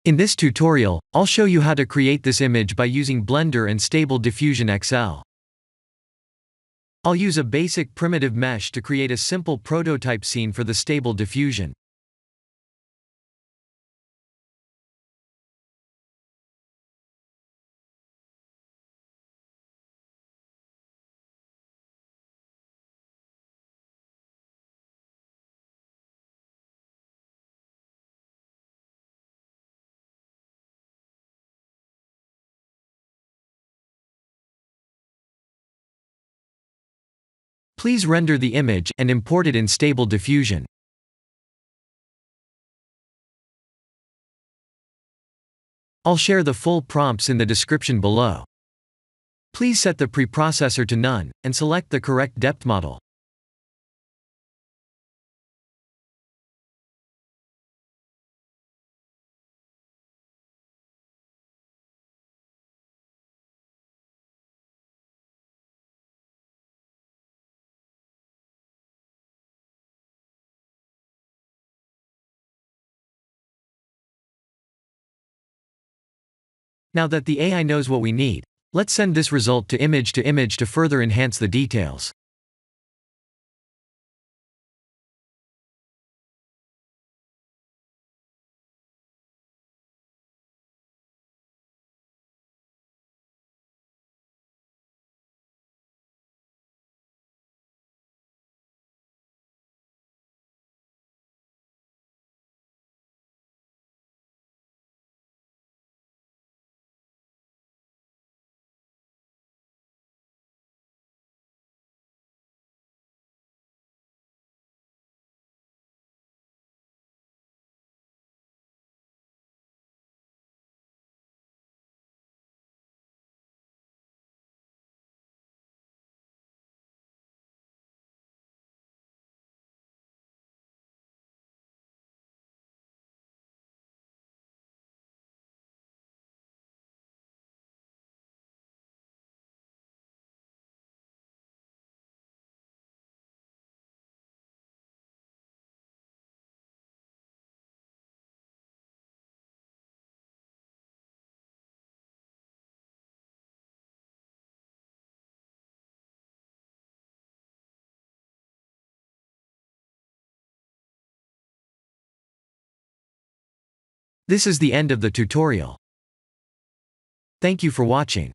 In this tutorial, I'll show you how to create this image by using Blender and Stable Diffusion XL. I'll use a basic primitive mesh to create a simple prototype scene for the Stable Diffusion. Please render the image and import it in Stable Diffusion. I'll share the full prompts in the description below. Please set the preprocessor to none, and select the correct depth model. Now that the AI knows what we need, let's send this result to image to further enhance the details. This is the end of the tutorial. Thank you for watching.